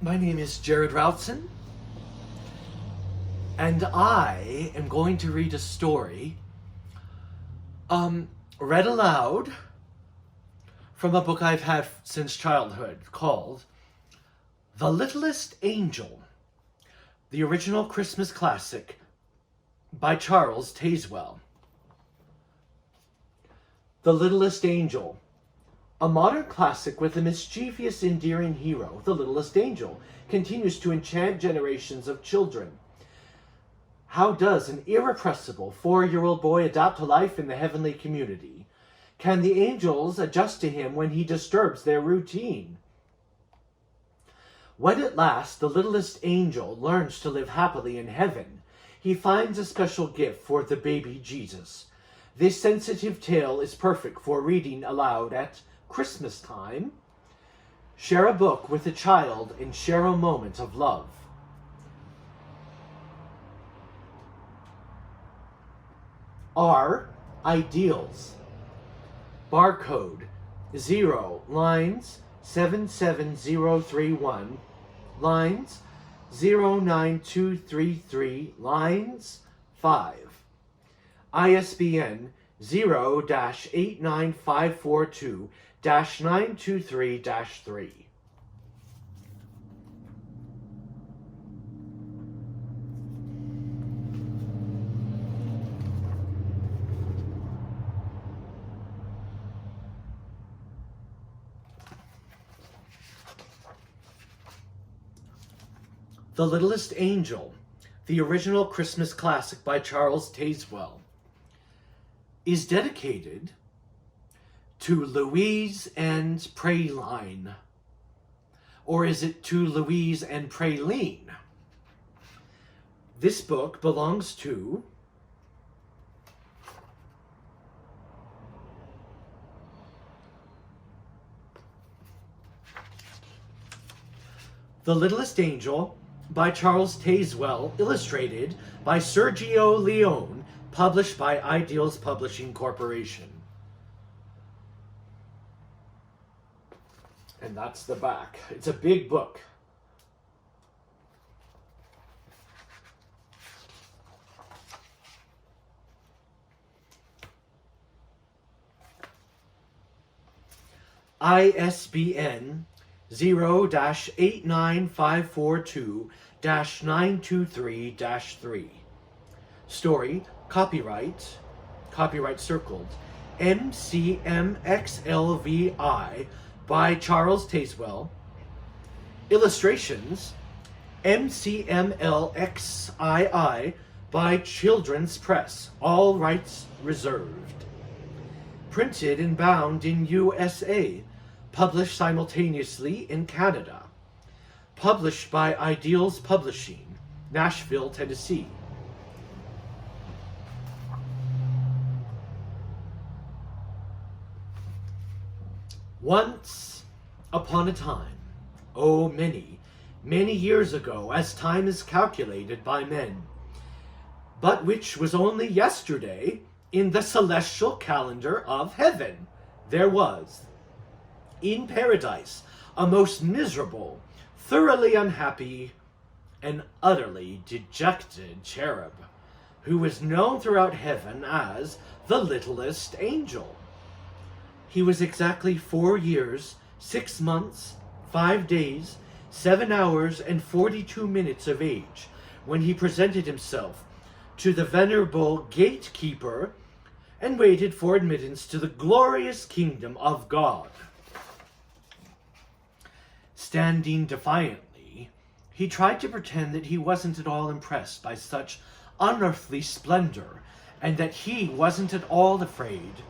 My name is Jared Routson, and I am going to read a story read aloud from a book I've had since childhood called The Littlest Angel, the original Christmas classic by Charles TAZEWELL. The Littlest Angel, a modern classic with a mischievous, endearing hero, the littlest angel, continues to enchant generations of children. How does an irrepressible 4-year-old boy adapt to life in the heavenly community? Can the angels adjust to him when he disturbs their routine? When at last the littlest angel learns to live happily in heaven, he finds a special gift for the baby Jesus. This sensitive tale is perfect for reading aloud at Christmas time. Share a book with a child and share a moment of love. Our ideals. Barcode 0, lines 77031, lines 09233, lines 5. ISBN 0-89542-923-3. The Littlest Angel, the original Christmas classic by Charles TAZEWELL, is dedicated to Louise and Praline. Or is it to Louise and Praline? This book belongs to The Littlest Angel by Charles TAZEWELL, illustrated by Sergio Leone, published by Ideals Publishing Corporation. And that's the back. It's a big book. ISBN 0-89542-923-3. Story, copyright circled, MCMXLVI by Charles TAZEWELL. Illustrations, MCMLXII by Children's Press, all rights reserved. Printed and bound in USA, published simultaneously in Canada. Published by Ideals Publishing, Nashville, Tennessee. Once upon a time, oh many, many years ago, as time is calculated by men, but which was only yesterday in the celestial calendar of heaven, there was, in paradise, a most miserable, thoroughly unhappy, and utterly dejected cherub, who was known throughout heaven as the Littlest Angel. He was exactly 4 years, 6 months, 5 days, 7 hours, and 42 minutes of age when he presented himself to the venerable gatekeeper and waited for admittance to the glorious kingdom of God. Standing defiantly, he tried to pretend that he wasn't at all impressed by such unearthly splendor, and that he wasn't at all afraid.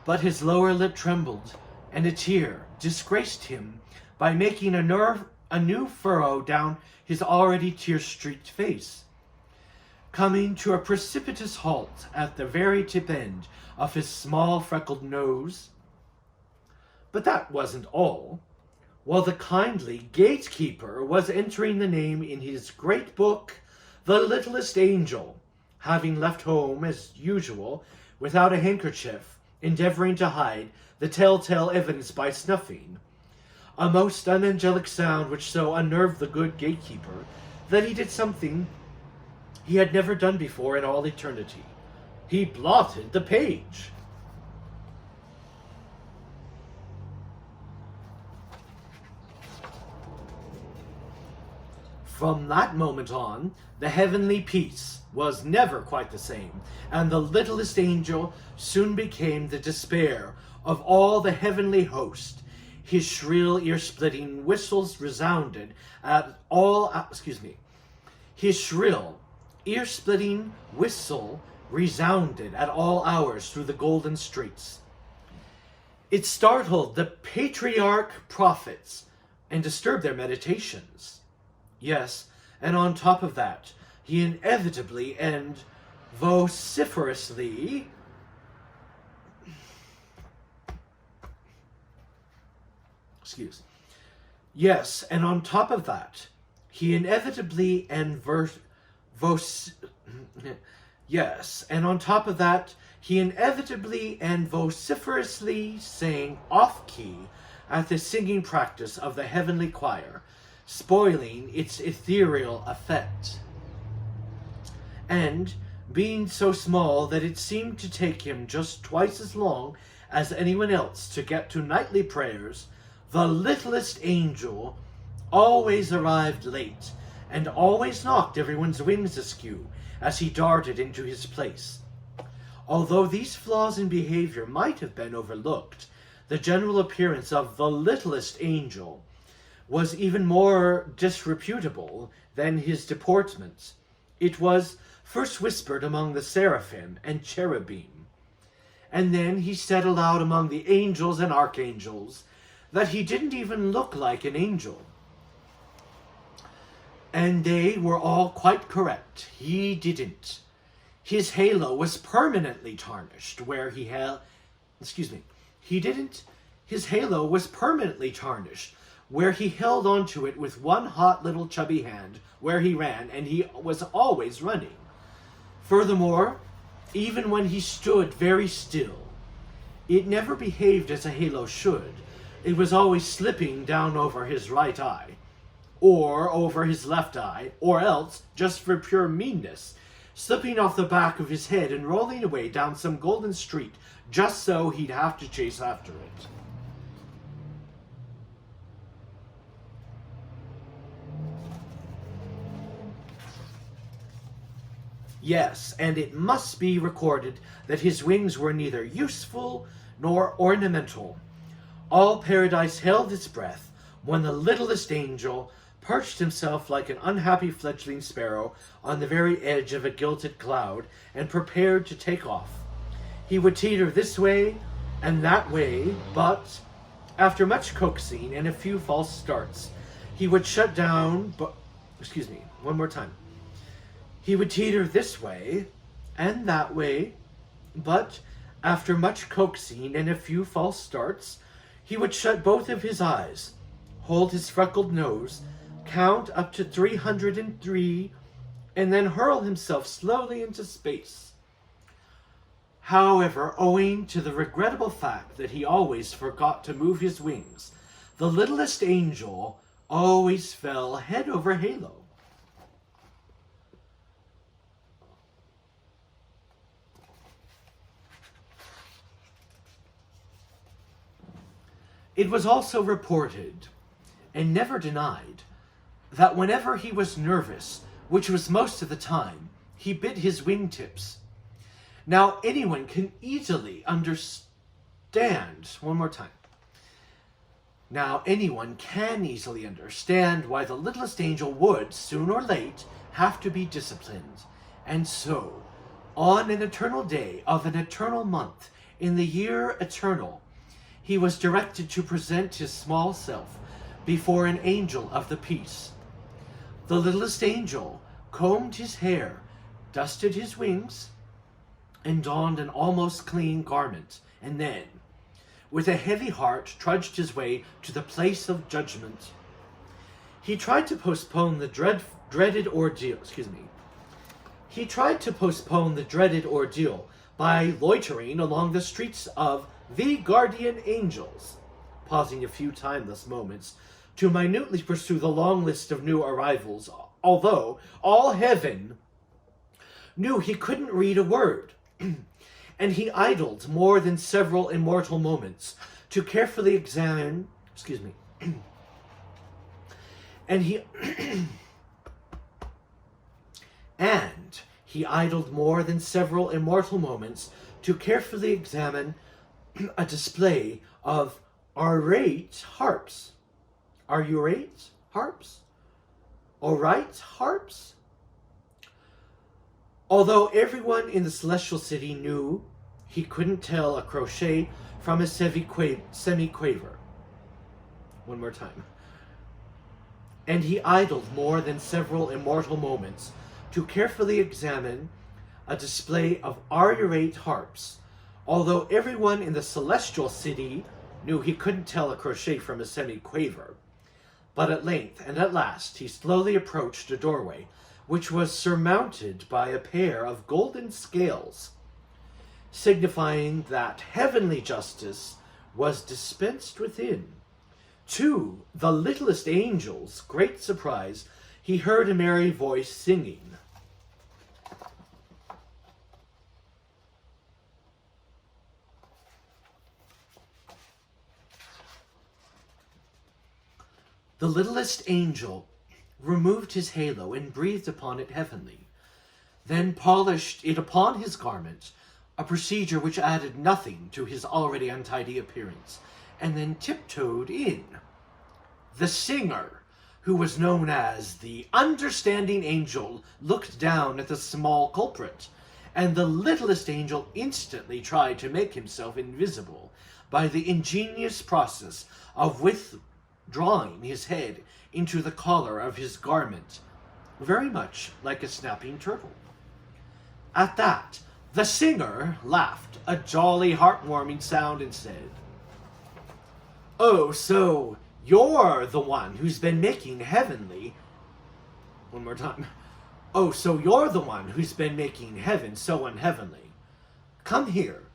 But his lower lip trembled, and a tear disgraced him by making a new furrow down his already tear-streaked face. Coming to a precipitous halt at the very tip end of his small freckled nose. But that wasn't all. While the kindly gatekeeper was entering the name in his great book, The Littlest Angel, having left home as usual without a handkerchief, endeavoring to hide the telltale evidence by snuffing, a most unangelic sound which so unnerved the good gatekeeper that he did something he had never done before in all eternity. He blotted the page. From that moment on, the heavenly peace was never quite the same, and the littlest angel soon became the despair of all the heavenly host. His shrill, ear-splitting whistles resounded at all. His shrill, ear-splitting whistle resounded at all hours through the golden streets. It startled the patriarch prophets and disturbed their meditations. Yes, and on top of that, he inevitably and vociferously Yes, and on top of that, he inevitably and vociferously sang off-key at the singing practice of the heavenly choir, spoiling its ethereal effect. And, being so small that it seemed to take him just twice as long as anyone else to get to nightly prayers, the littlest angel always arrived late, and always knocked everyone's wings askew as he darted into his place. Although these flaws in behavior might have been overlooked, the general appearance of the littlest angel was even more disreputable than his deportment. It was first whispered among the seraphim and cherubim, and then he said aloud among the angels and archangels that he didn't even look like an angel. And they were all quite correct. He didn't. His halo was permanently tarnished where he held... He didn't. His halo was permanently tarnished where he held onto it with one hot little chubby hand where he ran, and he was always running. Furthermore, even when he stood very still, it never behaved as a halo should. It was always slipping down over his right eye, or over his left eye, or else, just for pure meanness, slipping off the back of his head and rolling away down some golden street, just so he'd have to chase after it. Yes, and it must be recorded that his wings were neither useful nor ornamental. All paradise held its breath when the littlest angel perched himself like an unhappy fledgling sparrow on the very edge of a gilded cloud and prepared to take off. He would teeter this way and that way, but after much coaxing and a few false starts, he would shut down, one more time. He would teeter this way and that way, but after much coaxing and a few false starts, he would shut both of his eyes, hold his freckled nose, count up to 303, and then hurl himself slowly into space. However, owing to the regrettable fact that he always forgot to move his wings, the littlest angel always fell head over halo. It was also reported, and never denied, that whenever he was nervous, which was most of the time, he bit his wingtips. Now anyone can easily understand, Now anyone can easily understand why the littlest angel would, soon or late, have to be disciplined. And so, on an eternal day of an eternal month, in the year eternal, he was directed to present his small self before an angel of the peace. The littlest angel combed his hair, dusted his wings, and donned an almost clean garment, and then, with a heavy heart, trudged his way to the place of judgment. He tried to postpone the dreaded ordeal. He tried to postpone the dreaded ordeal by loitering along the streets of the guardian angels, pausing a few timeless moments to minutely pursue the long list of new arrivals, although all heaven knew he couldn't read a word. And he idled more than several immortal moments to carefully examine, and he idled more than several immortal moments to carefully examine a display of orate harps. Orate harps? Orate harps? Although everyone in the celestial city knew he couldn't tell a crochet from a semi-quaver. One more time. And he idled more than several immortal moments to carefully examine a display of orate harps, although everyone in the celestial city knew he couldn't tell a crochet from a semi-quaver. But at length and at last he slowly approached a doorway, which was surmounted by a pair of golden scales, signifying that heavenly justice was dispensed within. To the littlest angel's great surprise, he heard a merry voice singing. The littlest angel removed his halo and breathed upon it heavenly, then polished it upon his garment, a procedure which added nothing to his already untidy appearance, and then tiptoed in. The singer, who was known as the understanding angel, looked down at the small culprit, and the littlest angel instantly tried to make himself invisible by the ingenious process of withdrawing his head into the collar of his garment, very much like a snapping turtle. At that, the singer laughed a jolly, heartwarming sound and said, "Oh, so you're the one who's been making heavenly..." One more time. "Oh, so you're the one who's been making heaven so unheavenly. Come here,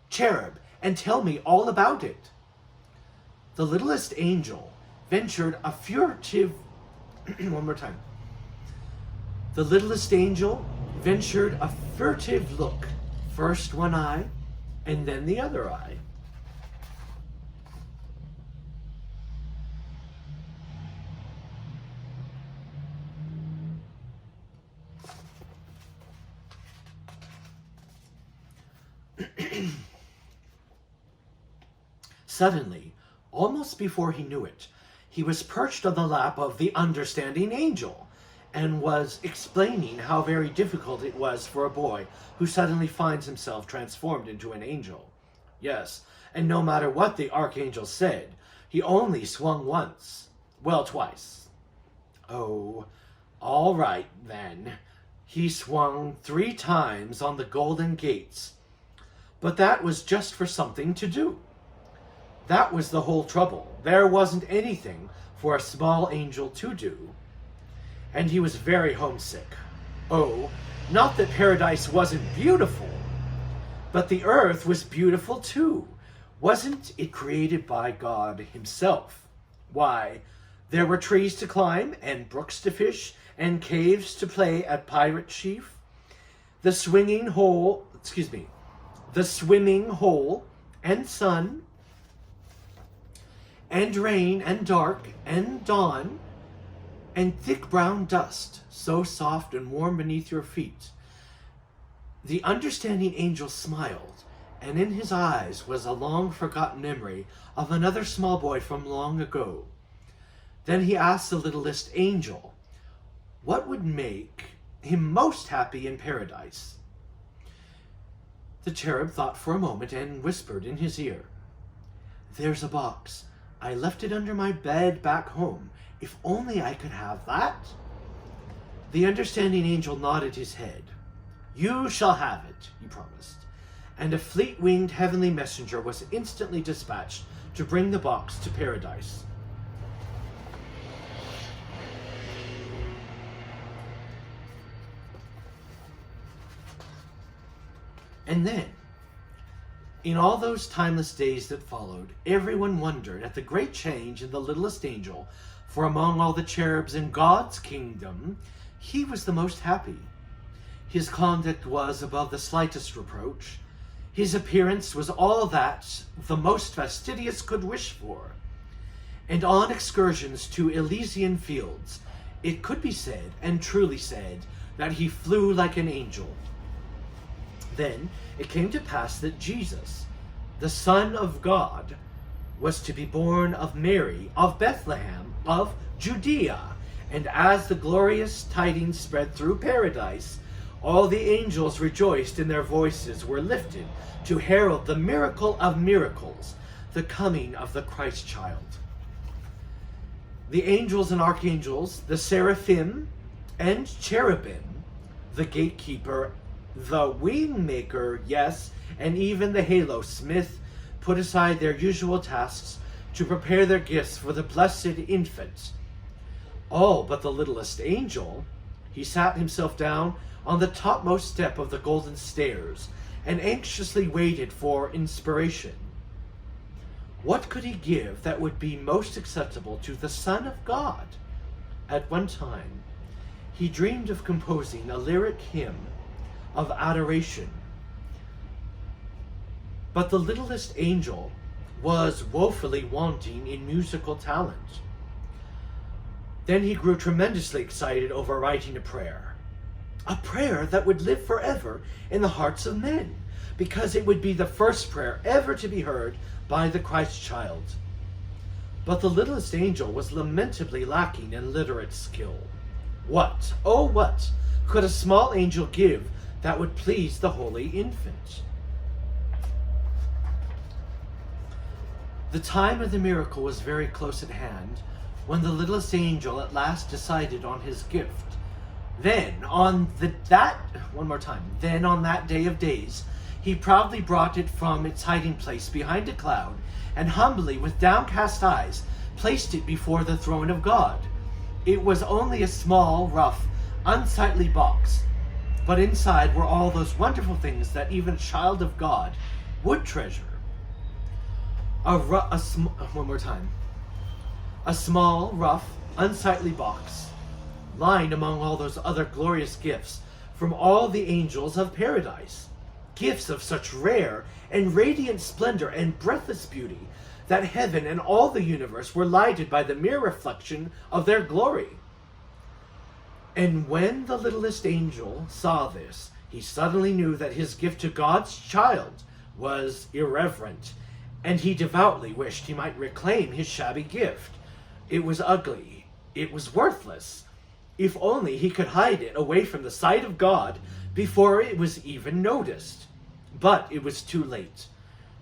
cherub, and tell me all about it." The littlest angel ventured a furtive... One more time. The littlest angel ventured a furtive look, first one eye, and then the other eye. Suddenly, almost before he knew it, he was perched on the lap of the understanding angel, and was explaining how very difficult it was for a boy who suddenly finds himself transformed into an angel. Yes, and no matter what the archangel said, he only swung once. Well, twice. Oh, all right, then. He swung 3 times on the golden gates. But that was just for something to do. That was the whole trouble. There wasn't anything for a small angel to do. And he was very homesick. Oh, not that paradise wasn't beautiful, but the earth was beautiful too. Wasn't it created by God himself? Why, there were trees to climb, and brooks to fish, and caves to play at pirate chief. The swimming hole, and sun, and rain, and dark, and dawn, and thick brown dust, so soft and warm beneath your feet. The understanding angel smiled, and in his eyes was a long-forgotten memory of another small boy from long ago. Then he asked the littlest angel what would make him most happy in paradise. The cherub thought for a moment and whispered in his ear, "There's a box. I left it under my bed back home. If only I could have that." The understanding angel nodded his head. "You shall have it," he promised. And a fleet-winged heavenly messenger was instantly dispatched to bring the box to paradise. And then, In all those timeless days that followed, everyone wondered at the great change in the littlest angel, for among all the cherubs in God's kingdom, he was the most happy. His conduct was above the slightest reproach. His appearance was all that the most fastidious could wish for. And on excursions to Elysian fields, it could be said, and truly said, that he flew like an angel. Then it came to pass that Jesus, the Son of God, was to be born of Mary, of Bethlehem, of Judea. And as the glorious tidings spread through paradise, all the angels rejoiced, and their voices were lifted to herald the miracle of miracles, the coming of the Christ child. The angels and archangels, the seraphim and cherubim, the gatekeeper, the wing maker, yes, and even the halo smith, put aside their usual tasks to prepare their gifts for the blessed infant. All but the littlest angel. He sat himself down on the topmost step of the golden stairs and anxiously waited for inspiration. What could he give that would be most acceptable to the Son of God? At one time, he dreamed of composing a lyric hymn of adoration. But the littlest angel was woefully wanting in musical talent. Then he grew tremendously excited over writing a prayer that would live forever in the hearts of men, because it would be the first prayer ever to be heard by the Christ child. But the littlest angel was lamentably lacking in literate skill. What, oh what, could a small angel give that would please the holy infant? The time of the miracle was very close at hand, when the littlest angel at last decided on his gift. Then on that day of days, he proudly brought it from its hiding place behind a cloud, and humbly, with downcast eyes, placed it before the throne of God. It was only a small, rough, unsightly box, but inside were all those wonderful things that even a child of God would treasure. A small, rough, unsightly box, lying among all those other glorious gifts from all the angels of paradise, gifts of such rare and radiant splendor and breathless beauty that heaven and all the universe were lighted by the mere reflection of their glory. And when the littlest angel saw this, he suddenly knew that his gift to God's child was irreverent, and he devoutly wished he might reclaim his shabby gift. It was ugly. It was worthless. If only he could hide it away from the sight of God before it was even noticed. But it was too late.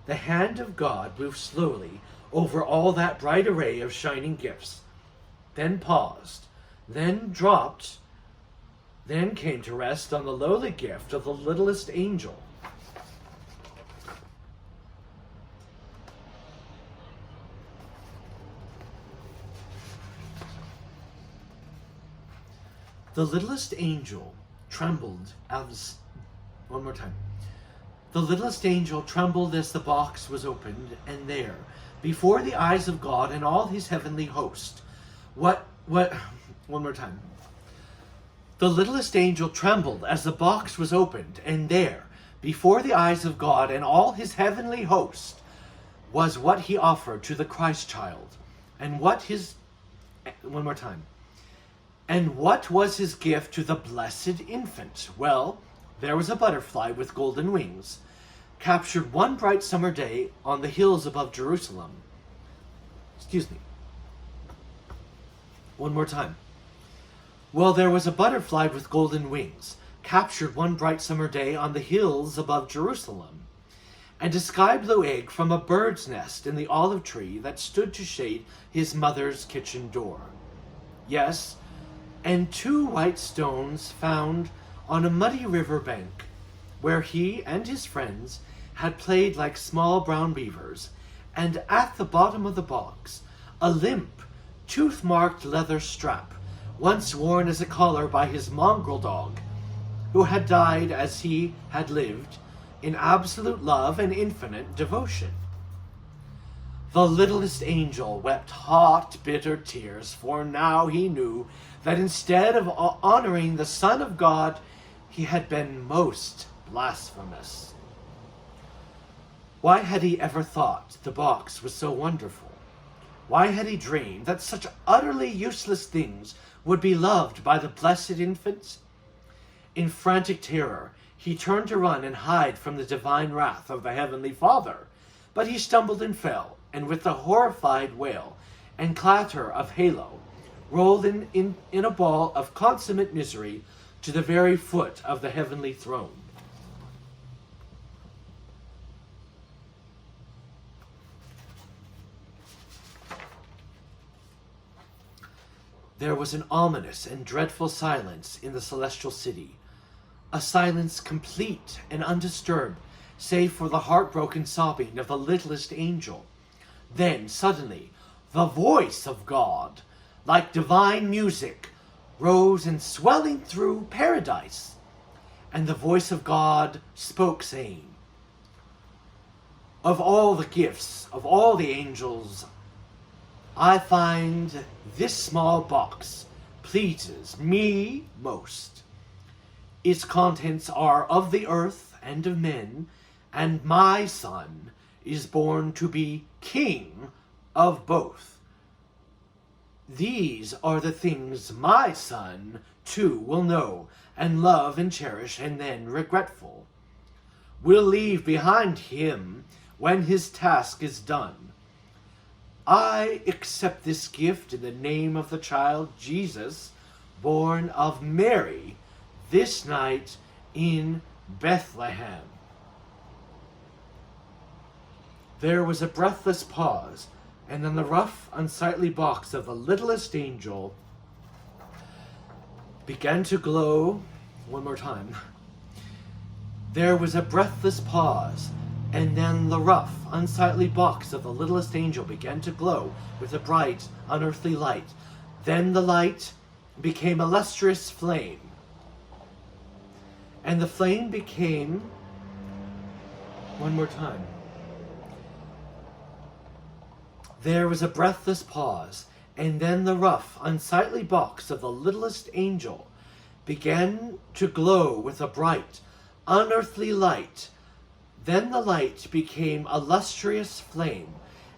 The hand of God moved slowly over all that bright array of shining gifts, then paused, then dropped, then came to rest on the lowly gift of the littlest angel. The littlest angel trembled as... The littlest angel trembled as the box was opened, and there, before the eyes of God and all his heavenly host, The littlest angel trembled as the box was opened, and there, before the eyes of God and all his heavenly host, was what he offered to the Christ child, and what was his gift to the blessed infant? Well, there was a butterfly with golden wings, captured one bright summer day on the hills above Jerusalem. Well, there was a butterfly with golden wings, captured one bright summer day on the hills above Jerusalem, and a sky-blue egg from a bird's nest in the olive tree that stood to shade his mother's kitchen door. Yes, and 2 white stones found on a muddy river bank, where he and his friends had played like small brown beavers, and at the bottom of the box, a limp, tooth-marked leather strap, once worn as a collar by his mongrel dog, who had died as he had lived, in absolute love and infinite devotion. The littlest angel wept hot, bitter tears, for now he knew that instead of honoring the Son of God, he had been most blasphemous. Why had he ever thought the box was so wonderful? Why had he dreamed that such utterly useless things would be loved by the blessed infant? In frantic terror, he turned to run and hide from the divine wrath of the Heavenly Father, but he stumbled and fell, and with a horrified wail and clatter of halo, rolled in a ball of consummate misery to the very foot of the heavenly throne. There was an ominous and dreadful silence in the celestial city, a silence complete and undisturbed, save for the heartbroken sobbing of the littlest angel. Then, suddenly, the voice of God, like divine music, rose and swelling through paradise. And the voice of God spoke, saying, "Of all the gifts, of all the angels, I find this small box pleases me most. Its contents are of the earth and of men, and my son is born to be king of both. These are the things my son, too, will know and love and cherish, and then, regretful, will leave behind him when his task is done. I accept this gift in the name of the child Jesus, born of Mary, this night in Bethlehem." There was a breathless pause, and then the rough, unsightly box of the littlest angel began to glow. One more time. There was a breathless pause, and then the rough, unsightly box of the littlest angel began to glow with a bright, unearthly light. Then the light became a lustrous flame, and the flame became... One more time. There was a breathless pause, and then the rough, unsightly box of the littlest angel began to glow with a bright, unearthly light. Then the light became a lustrous flame,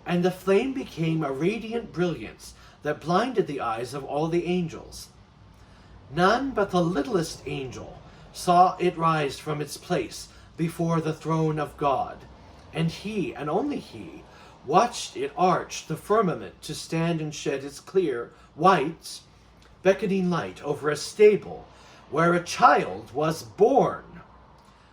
and the flame became a radiant brilliance that blinded the eyes of all the angels. None but the littlest angel saw it rise from its place before the throne of God, and he, and only he, watched it arch the firmament to stand and shed its clear, white, beckoning light over a stable where a child was born.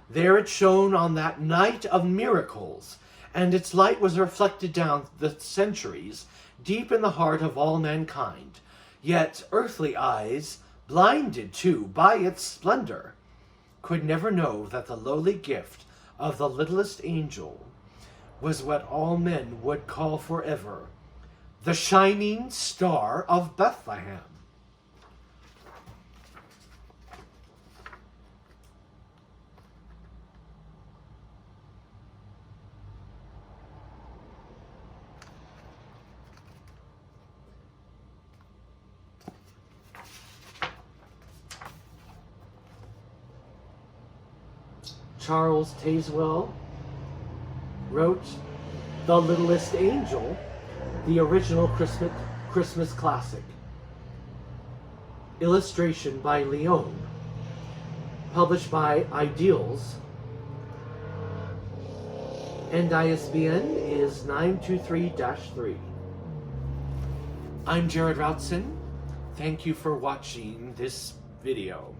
There it shone on that night of miracles, and its light was reflected down the centuries, deep in the heart of all mankind. Yet earthly eyes, blinded too by its splendor, could never know that the lowly gift of the littlest angel was what all men would call forever the shining star of Bethlehem. Charles TAZEWELL wrote The Littlest Angel, the original Christmas classic. Illustration by LEONE. Published by Ideals. And ISBN is 923-3. I'm Jared Routson. Thank you for watching this video.